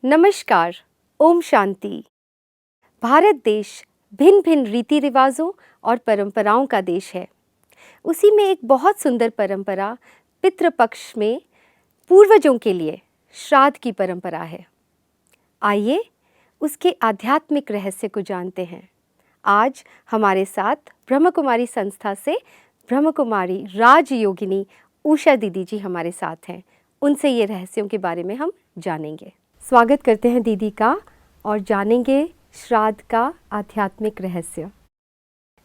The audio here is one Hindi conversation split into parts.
नमस्कार, ओम शांति। भारत देश भिन्न भिन्न रीति रिवाजों और परंपराओं का देश है। उसी में एक बहुत सुंदर परंपरा पितृपक्ष में पूर्वजों के लिए श्राद्ध की परंपरा है। आइए उसके आध्यात्मिक रहस्य को जानते हैं। आज हमारे साथ ब्रह्म कुमारी संस्था से ब्रह्म कुमारी राजयोगिनी उषा दीदी जी हमारे साथ हैं। उनसे ये रहस्यों के बारे में हम जानेंगे। स्वागत करते हैं दीदी का और जानेंगे श्राद्ध का आध्यात्मिक रहस्य।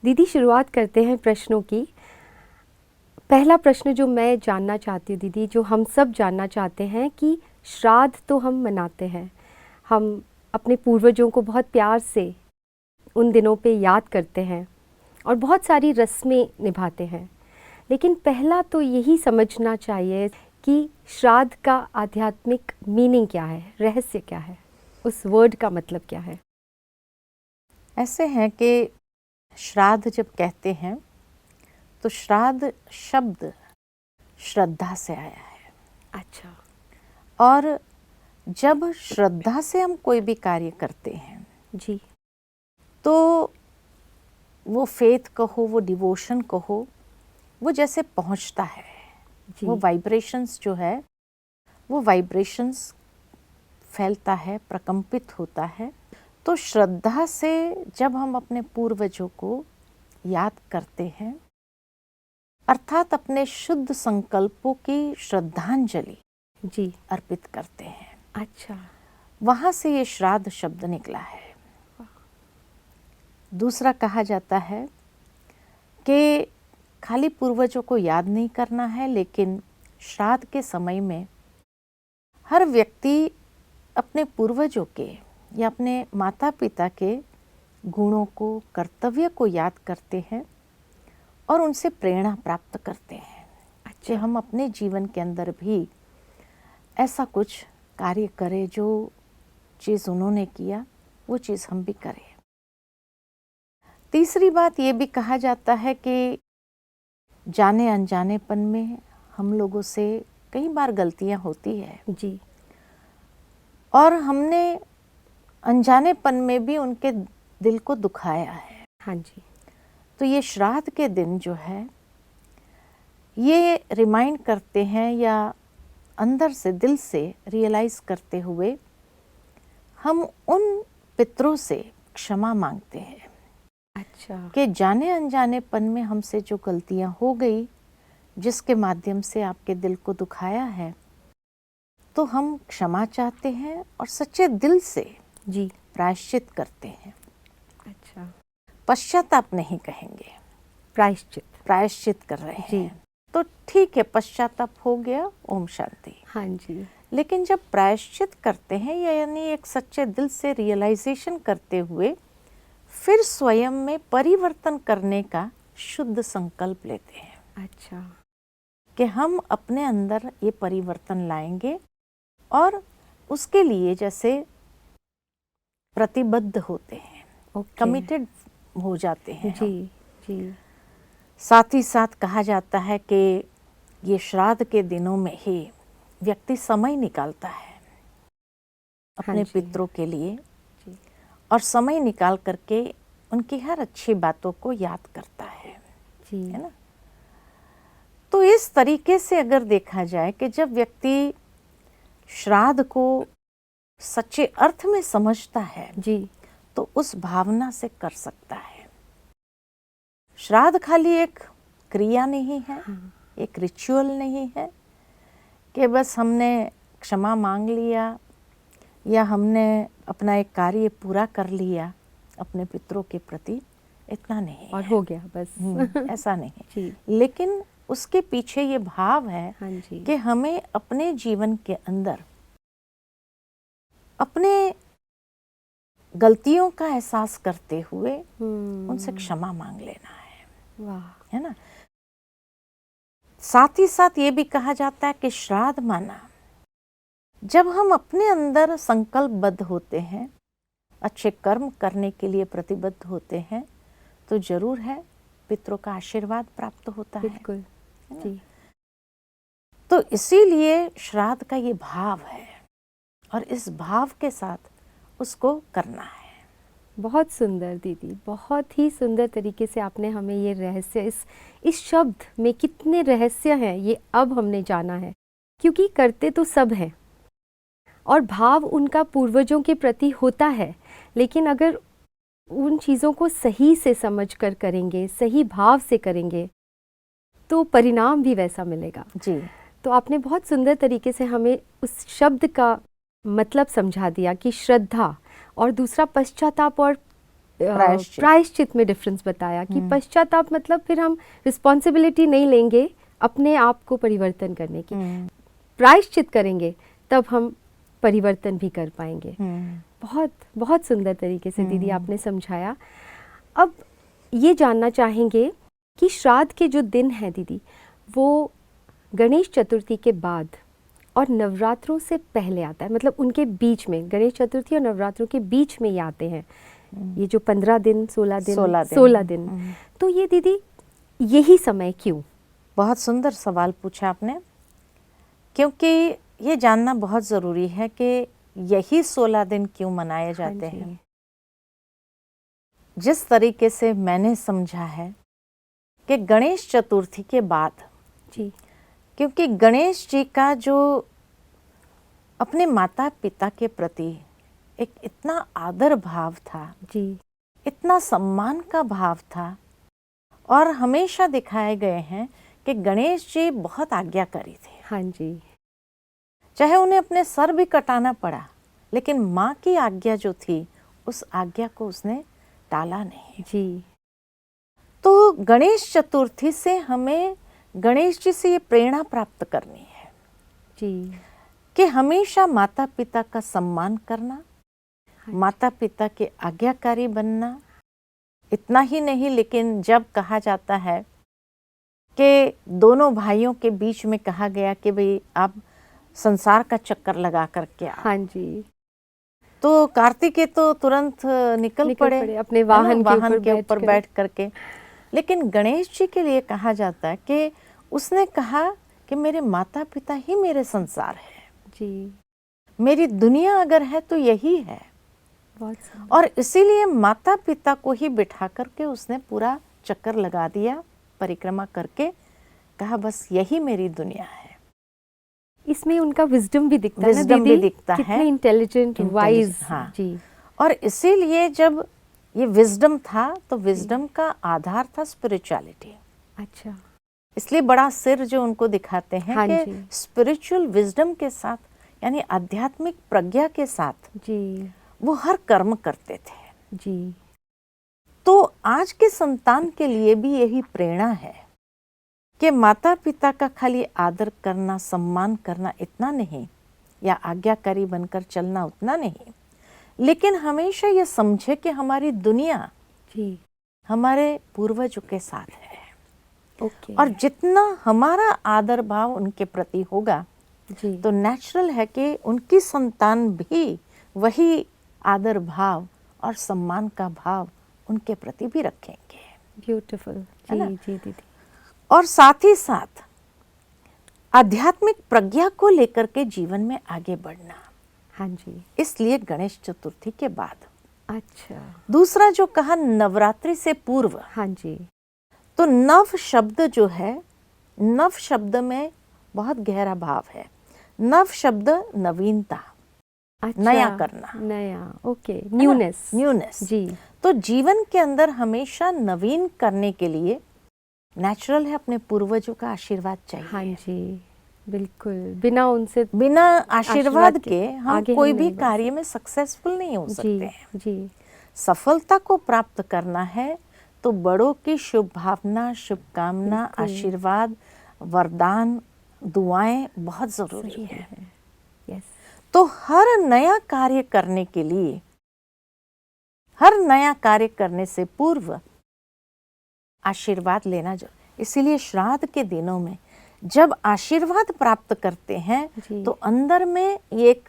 दीदी, शुरुआत करते हैं प्रश्नों की। पहला प्रश्न जो मैं जानना चाहती हूँ दीदी, जो हम सब जानना चाहते हैं कि श्राद्ध तो हम मनाते हैं, हम अपने पूर्वजों को बहुत प्यार से उन दिनों पे याद करते हैं और बहुत सारी रस्में निभाते हैं, लेकिन पहला तो यही समझना चाहिए कि श्राद्ध का आध्यात्मिक मीनिंग क्या है, रहस्य क्या है, उस वर्ड का मतलब क्या है। ऐसे हैं कि श्राद्ध जब कहते हैं तो श्राद्ध शब्द श्रद्धा से आया है। अच्छा। और जब श्रद्धा से हम कोई भी कार्य करते हैं जी। तो वो फेथ कहो, वो डिवोशन कहो, वो जैसे पहुंचता है, वो वाइब्रेशंस जो है वो वाइब्रेशंस फैलता है, प्रकंपित होता है। तो श्रद्धा से जब हम अपने पूर्वजों को याद करते हैं, अर्थात अपने शुद्ध संकल्पों की श्रद्धांजलि जी अर्पित करते हैं, अच्छा, वहां से ये श्राद्ध शब्द निकला है। दूसरा कहा जाता है कि खाली पूर्वजों को याद नहीं करना है, लेकिन श्राद्ध के समय में हर व्यक्ति अपने पूर्वजों के या अपने माता पिता के गुणों को, कर्तव्य को याद करते हैं और उनसे प्रेरणा प्राप्त करते हैं। अच्छा। कि हम अपने जीवन के अंदर भी ऐसा कुछ कार्य करें, जो चीज़ उन्होंने किया वो चीज़ हम भी करें। तीसरी बात ये भी कहा जाता है कि जाने अनजानेपन में हम लोगों से कई बार गलतियां होती है जी, और हमने अनजानेपन में भी उनके दिल को दुखाया है। हाँ जी। तो ये श्राद्ध के दिन जो है ये रिमाइंड करते हैं या अंदर से, दिल से रियलाइज करते हुए हम उन पितरों से क्षमा मांगते हैं। अच्छा। कि जाने अनजानेपन में हमसे जो गलतियां हो गई, जिसके माध्यम से आपके दिल को दुखाया है, तो हम क्षमा चाहते हैं और सच्चे दिल से जी प्रायश्चित करते हैं। अच्छा, पश्चाताप नहीं कहेंगे, प्रायश्चित कर रहे हैं जी। तो ठीक है, पश्चाताप हो गया, ओम शांति। हाँ जी। लेकिन जब प्रायश्चित करते हैं यानी एक सच्चे दिल से रियलाइजेशन करते हुए फिर स्वयं में परिवर्तन करने का शुद्ध संकल्प लेते हैं। अच्छा। कि हम अपने अंदर ये परिवर्तन लाएंगे और उसके लिए जैसे प्रतिबद्ध होते हैं, कमिटेड हो जाते हैं। जी जी। साथ ही साथ कहा जाता है कि ये श्राद्ध के दिनों में ही व्यक्ति समय निकालता है अपने पितरों के लिए जी। और समय निकाल करके उनकी हर अच्छी बातों को याद करता है जी। है ना। तो इस तरीके से अगर देखा जाए कि जब व्यक्ति श्राद्ध को सच्चे अर्थ में समझता है जी, तो उस भावना से कर सकता है। श्राद्ध खाली एक क्रिया नहीं है, हाँ। एक रिचुअल नहीं है कि बस हमने क्षमा मांग लिया या हमने अपना एक कार्य पूरा कर लिया अपने पितरों के प्रति, इतना नहीं और है। हो गया बस। ऐसा नहीं जी। लेकिन उसके पीछे ये भाव है हाँ जी। कि हमें अपने जीवन के अंदर अपने गलतियों का एहसास करते हुए उनसे क्षमा मांग लेना है। वाह। है ना। साथ ही साथ ये भी कहा जाता है कि श्राद्ध माना जब हम अपने अंदर संकल्पबद्ध होते हैं, अच्छे कर्म करने के लिए प्रतिबद्ध होते हैं, तो जरूर है पितरों का आशीर्वाद प्राप्त होता है। बिल्कुल जी। तो इसीलिए श्राद्ध का ये भाव है और इस भाव के साथ उसको करना है। बहुत सुंदर दीदी, बहुत ही सुंदर तरीके से आपने हमें ये रहस्य, इस शब्द में कितने रहस्य हैं ये अब हमने जाना है। क्योंकि करते तो सब हैं और भाव उनका पूर्वजों के प्रति होता है, लेकिन अगर उन चीज़ों को सही से समझ कर करेंगे, सही भाव से करेंगे, तो परिणाम भी वैसा मिलेगा। जी। तो आपने बहुत सुंदर तरीके से हमें उस शब्द का मतलब समझा दिया कि श्रद्धा, और दूसरा पश्चाताप और प्रायश्चित में डिफरेंस बताया कि पश्चाताप मतलब फिर हम रिस्पॉन्सिबिलिटी नहीं लेंगे अपने आप को परिवर्तन करने की, प्रायश्चित करेंगे तब हम परिवर्तन भी कर पाएंगे। बहुत बहुत सुंदर तरीके से दीदी आपने समझाया। अब ये जानना चाहेंगे कि श्राद्ध के जो दिन हैं दीदी, वो गणेश चतुर्थी के बाद और नवरात्रों से पहले आता है, मतलब उनके बीच में, गणेश चतुर्थी और नवरात्रों के बीच में ये आते हैं, ये जो 15 दिन 16 दिन। तो ये दीदी यही समय क्यों? बहुत सुंदर सवाल पूछा आपने, क्योंकि ये जानना बहुत ज़रूरी है कि यही 16 दिन क्यों मनाए जाते हैं। जिस तरीके से मैंने समझा है कि गणेश चतुर्थी के बाद जी, क्योंकि गणेश जी का जो अपने माता पिता के प्रति एक इतना आदर भाव था जी, इतना सम्मान का भाव था, और हमेशा दिखाए गए हैं कि गणेश जी बहुत आज्ञाकारी थे। हाँ जी, चाहे उन्हें अपने सर भी कटाना पड़ा, लेकिन माँ की आज्ञा जो थी उस आज्ञा को उसने टाला नहीं। जी, तो गणेश चतुर्थी से हमें गणेश जी से ये प्रेरणा प्राप्त करनी है जी, कि हमेशा माता पिता का सम्मान करना, माता पिता के आज्ञाकारी बनना। इतना ही नहीं, लेकिन जब कहा जाता है कि दोनों भाइयों के बीच में कहा गया कि भाई आप संसार का चक्कर लगा करके आओ, हाँ जी, तो कार्तिकेय तो तुरंत निकल पड़े अपने वाहन के ऊपर बैठ करके। लेकिन गणेश जी के लिए कहा जाता है कि उसने कहा कि मेरे माता पिता ही मेरे संसार है जी, मेरी दुनिया अगर है तो यही है। और इसीलिए माता पिता को ही बिठा करके उसने पूरा चक्कर लगा दिया, परिक्रमा करके कहा बस यही मेरी दुनिया है। इसमें उनका विजडम भी दिखता है ना विजडम दीदी, भी दिखता है, कितने इंटेलिजेंट वाइज। हाँ जी, और इसीलिए जब ये विजडम था तो विजडम का आधार था स्पिरिचुअलिटी। अच्छा, इसलिए बड़ा सिर जो उनको दिखाते हैं हाँ कि स्पिरिचुअल विजडम के साथ, यानी आध्यात्मिक प्रज्ञा के साथ जी, वो हर कर्म करते थे। जी, तो आज के संतान के लिए भी यही प्रेरणा है कि माता पिता का खाली आदर करना, सम्मान करना इतना नहीं, या आज्ञाकारी बनकर चलना उतना नहीं, लेकिन हमेशा ये समझे कि हमारी दुनिया जी, हमारे पूर्वजों के साथ है। ओके, और जितना हमारा आदर भाव उनके प्रति होगा जी, तो नेचुरल है कि उनकी संतान भी वही आदर भाव और सम्मान का भाव उनके प्रति भी रखेंगे। ब्यूटीफुल, जी जी दीदी। और साथ ही साथ आध्यात्मिक प्रज्ञा को लेकर के जीवन में आगे बढ़ना। हाँ जी, इसलिए गणेश चतुर्थी के बाद। अच्छा, दूसरा जो कहा नवरात्रि से पूर्व, हाँ जी, तो नव शब्द जो है, नव शब्द में बहुत गहरा भाव है। नव शब्द नवीनता, अच्छा, नया करना, नया, ओके, न्यूनेस, न्यूनेस जी। तो जीवन के अंदर हमेशा नवीन करने के लिए नेचुरल है अपने पूर्वजों का आशीर्वाद चाहिए। हाँ जी, बिल्कुल, बिना उनसे, बिना आशीर्वाद के हम कोई भी नहीं कार्य में सक्सेसफुल नहीं हो सकते हैं। जी, सफलता को प्राप्त करना है तो बड़ों की शुभ भावना, शुभकामना, आशीर्वाद, वरदान, दुआएं बहुत जरूरी है। यस, तो हर नया कार्य करने के लिए, हर नया कार्य करने से पूर्व आशीर्वाद लेना जरूरी। इसीलिए श्राद्ध के दिनों में जब आशीर्वाद प्राप्त करते हैं तो अंदर में एक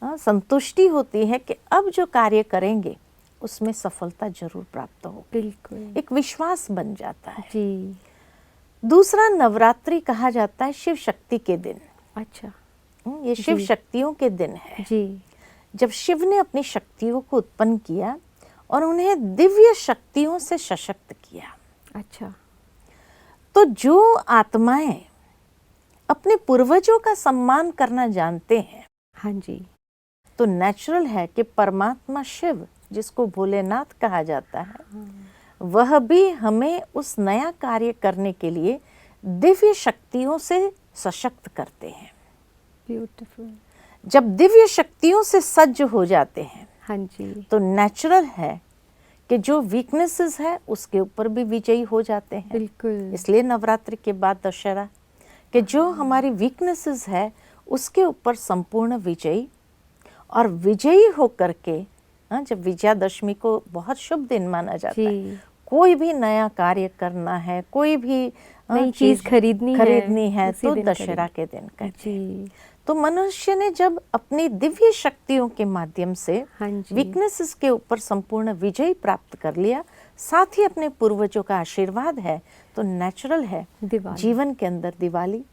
संतुष्टि होती है कि अब जो कार्य करेंगे उसमें सफलता जरूर प्राप्त हो। बिल्कुल, एक विश्वास बन जाता है। जी। दूसरा नवरात्रि कहा जाता है शिव शक्ति के दिन। अच्छा, ये शिव जी। शक्तियों के दिन है, जी। जब शिव ने अपनी शक्तियों को उत्पन्न किया और उन्हें दिव्य शक्तियों से सशक्त किया। अच्छा। तो जो आत्माएं अपने पूर्वजों का सम्मान करना जानते हैं, हाँ जी। तो नेचुरल है कि परमात्मा शिव, जिसको भोलेनाथ कहा जाता है, वह भी हमें उस नया कार्य करने के लिए दिव्य शक्तियों से सशक्त करते हैं। ब्यूटीफुल। जब दिव्य शक्तियों से सज्ज हो जाते हैं, हाँ जी। तो नेचुरल है कि जो वीकनेसेस है उसके ऊपर भी विजयी हो जाते हैं। बिल्कुल। इसलिए नवरात्रि के बाद दशहरा, कि जो हमारी वीकनेसेस है उसके ऊपर संपूर्ण विजयी, और विजयी होकर के जब विजयादशमी को बहुत शुभ दिन माना जाता है, जी। कोई भी नया कार्य करना है, कोई भी नई चीज खरीदनी है तो उसी दिन दशहरा करें। के दिन करते हैं। जी। तो मनुष्य ने जब अपनी दिव्य शक्तियों के माध्यम से हाँ जी। वीकनेसेस के ऊपर संपूर्ण विजय प्राप्त कर लिया, साथ ही अपने पूर्वजों का आशीर्वाद है, तो नेचुरल है दिवाली। जीवन के अंदर दिवाली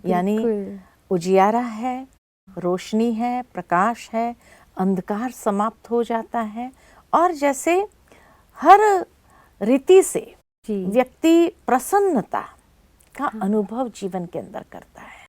यानी बिल्कुल। उजियारा है, रोशनी है, प्रकाश है, अंधकार समाप्त हो जाता है, और जैसे हर रीति से जी। व्यक्ति प्रसन्नता का अनुभव जीवन के अंदर करता है।